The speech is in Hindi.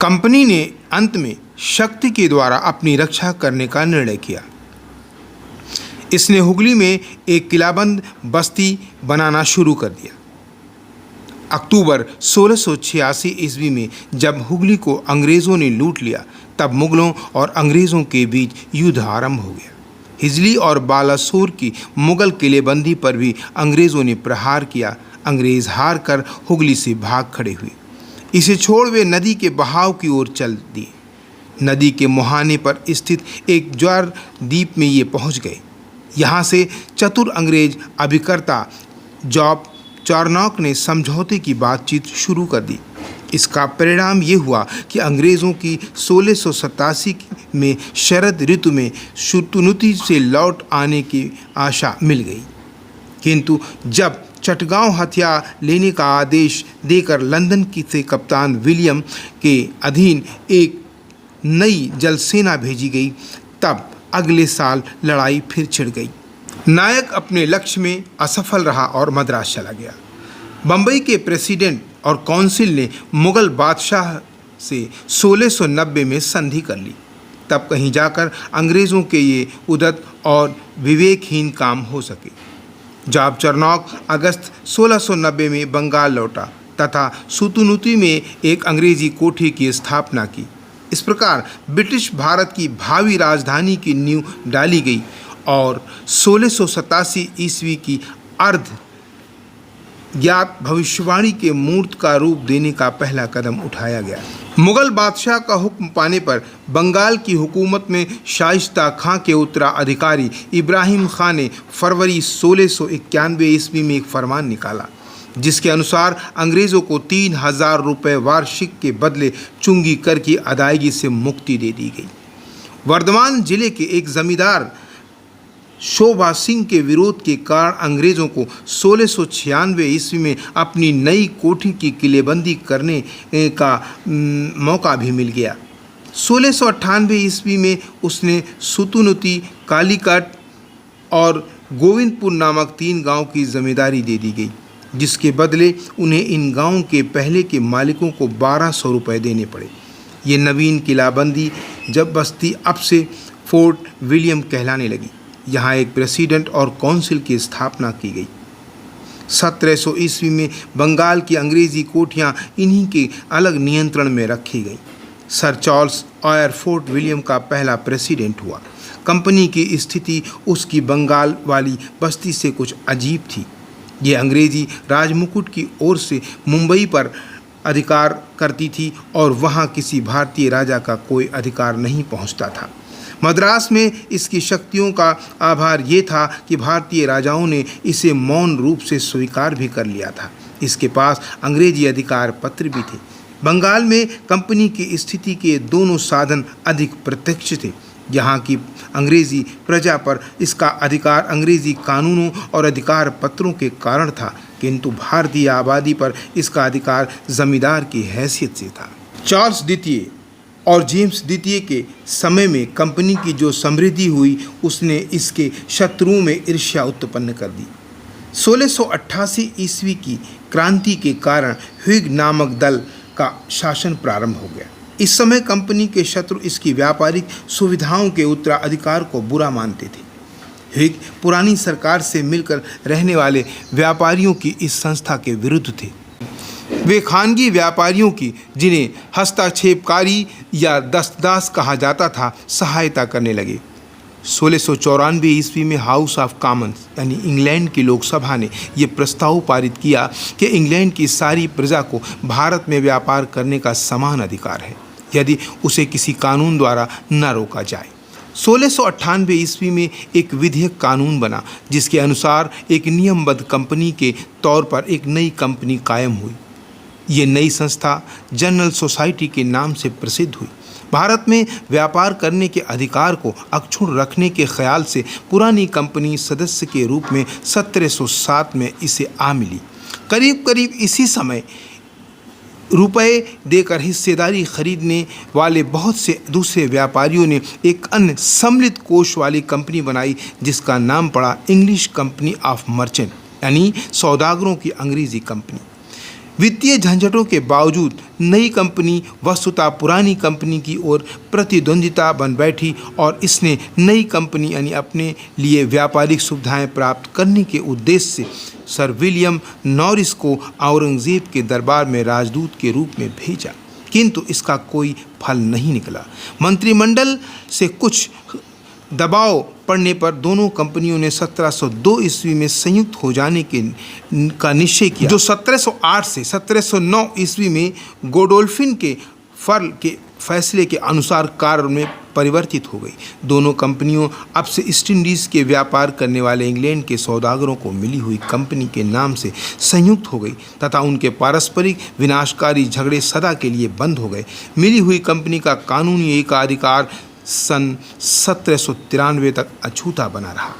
कंपनी ने अंत में शक्ति के द्वारा अपनी रक्षा करने का निर्णय किया। इसने हुगली में एक किलाबंद बस्ती बनाना शुरू कर दिया। अक्टूबर 1686 ईस्वी में जब हुगली को अंग्रेज़ों ने लूट लिया, तब मुगलों और अंग्रेज़ों के बीच युद्ध आरंभ हो गया। हिजली और बालासोर की मुगल किलेबंदी पर भी अंग्रेज़ों ने प्रहार किया। अंग्रेज़ हार कर हुगली से भाग खड़े हुए। इसे छोड़ वे नदी के बहाव की ओर चल दिए। नदी के मुहाने पर स्थित एक ज्वार द्वीप में ये पहुंच गए। यहाँ से चतुर अंग्रेज अभिकर्ता जॉब चार्नॉक ने समझौते की बातचीत शुरू कर दी। इसका परिणाम ये हुआ कि अंग्रेज़ों की 1687 में शरद ऋतु में शत्रुनीति से लौट आने की आशा मिल गई, किंतु जब चटगांव हथियार लेने का आदेश देकर लंदन की से कप्तान विलियम के अधीन एक नई जलसेना भेजी गई, तब अगले साल लड़ाई फिर छिड़ गई। नायक अपने लक्ष्य में असफल रहा और मद्रास चला गया। बम्बई के प्रेसिडेंट और काउंसिल ने मुगल बादशाह से 1690 में संधि कर ली। तब कहीं जाकर अंग्रेज़ों के ये उद्दत और विवेकहीन काम हो सके। जॉब चार्नॉक अगस्त 1690 में बंगाल लौटा तथा सुतुनुती में एक अंग्रेज़ी कोठी की स्थापना की। इस प्रकार ब्रिटिश भारत की भावी राजधानी की नींव डाली गई और 1687 ईस्वी की अर्ध ज्ञात भविष्यवाणी के मूर्त का रूप देने का पहला कदम उठाया गया। मुगल बादशाह का हुक्म पाने पर बंगाल की हुकूमत में शाइस्ता खां के उत्तराधिकारी इब्राहिम खां ने फरवरी 1691 ईस्वी में एक फरमान निकाला, जिसके अनुसार अंग्रेज़ों को 3000 रुपये वार्षिक के बदले चुंगी कर की अदायगी से मुक्ति दे दी गई। वर्धमान जिले के एक जमींदार शोभा सिंह के विरोध के कारण अंग्रेज़ों को 1696 ईस्वी में अपनी नई कोठी की किलेबंदी करने का मौका भी मिल गया। 1698 ईस्वी में उसने सुतुनुती, कालीकट और गोविंदपुर नामक 3 गांव की जमींदारी दे दी गई, जिसके बदले उन्हें इन गांवों के पहले के मालिकों को 1200 रुपये देने पड़े। ये नवीन किलाबंदी जब बस्ती अब से फोर्ट विलियम कहलाने लगी। यहाँ एक प्रेसिडेंट और काउंसिल की स्थापना की गई। 1700 ईस्वी में बंगाल की अंग्रेज़ी कोठियाँ इन्हीं के अलग नियंत्रण में रखी गई। Sir Charles or fort William का पहला प्रेसिडेंट हुआ। कंपनी की स्थिति उसकी बंगाल वाली बस्ती से कुछ अजीब थी। ये अंग्रेज़ी राजमुकुट की ओर से मुंबई पर अधिकार करती थी और वहाँ किसी भारतीय राजा का कोई अधिकार नहीं पहुँचता था। मद्रास में इसकी शक्तियों का आभार ये था कि भारतीय राजाओं ने इसे मौन रूप से स्वीकार भी कर लिया था। इसके पास अंग्रेजी अधिकार पत्र भी थे। बंगाल में कंपनी की स्थिति के दोनों साधन अधिक प्रत्यक्ष थे। यहाँ की अंग्रेज़ी प्रजा पर इसका अधिकार अंग्रेज़ी कानूनों और अधिकार पत्रों के कारण था, किंतु भारतीय आबादी पर इसका अधिकार जमींदार की हैसियत से था। चार्ल्स द्वितीय और जेम्स द्वितीय के समय में कंपनी की जो समृद्धि हुई, उसने इसके शत्रुओं में ईर्ष्या उत्पन्न कर दी। 1688 ईस्वी की क्रांति के कारण ह्यूग नामक दल का शासन प्रारंभ हो गया। इस समय कंपनी के शत्रु इसकी व्यापारिक सुविधाओं के उत्तराधिकार को बुरा मानते थे। ह्यूग पुरानी सरकार से मिलकर रहने वाले व्यापारियों की इस संस्था के विरुद्ध थे। वे खानगी व्यापारियों की, जिन्हें हस्तक्षेपकारी या दस्तदास कहा जाता था, सहायता करने लगे। 1694 ईस्वी में हाउस ऑफ कॉमन्स यानी इंग्लैंड की लोकसभा ने यह प्रस्ताव पारित किया कि इंग्लैंड की सारी प्रजा को भारत में व्यापार करने का समान अधिकार है, यदि उसे किसी कानून द्वारा न रोका जाए। 1698 ईस्वी में एक विधेयक कानून बना, जिसके अनुसार एक नियमबद्ध कंपनी के तौर पर एक नई कंपनी कायम हुई। ये नई संस्था जनरल सोसाइटी के नाम से प्रसिद्ध हुई। भारत में व्यापार करने के अधिकार को अक्षुण्ण रखने के ख्याल से पुरानी कंपनी सदस्य के रूप में 1707 में इसे आ मिली। करीब करीब इसी समय रुपए देकर हिस्सेदारी खरीदने वाले बहुत से दूसरे व्यापारियों ने एक अन्य सम्मिलित कोष वाली कंपनी बनाई, जिसका नाम पड़ा इंग्लिश कंपनी ऑफ मर्चेंट यानी सौदागरों की अंग्रेज़ी कंपनी। वित्तीय झंझटों के बावजूद नई कंपनी वस्तुतः पुरानी कंपनी की ओर प्रतिद्वंदिता बन बैठी और इसने नई कंपनी यानी अपने लिए व्यापारिक सुविधाएं प्राप्त करने के उद्देश्य से सर विलियम नॉरिस को औरंगजेब के दरबार में राजदूत के रूप में भेजा, किंतु इसका कोई फल नहीं निकला। मंत्रिमंडल से कुछ दबाव पड़ने पर दोनों कंपनियों ने 1702 ईस्वी में संयुक्त हो जाने का निश्चय किया, जो 1708 से 1709 ईस्वी में गोडोल्फिन के फर्ल के फैसले के अनुसार कार्य में परिवर्तित हो गई। दोनों कंपनियों अब से ईस्ट इंडीज़ के व्यापार करने वाले इंग्लैंड के सौदागरों को मिली हुई कंपनी के नाम से संयुक्त हो गई तथा उनके पारस्परिक विनाशकारी झगड़े सदा के लिए बंद हो गए। मिली हुई कंपनी का कानूनी एकाधिकार सन 1793 तक अछूता बना रहा।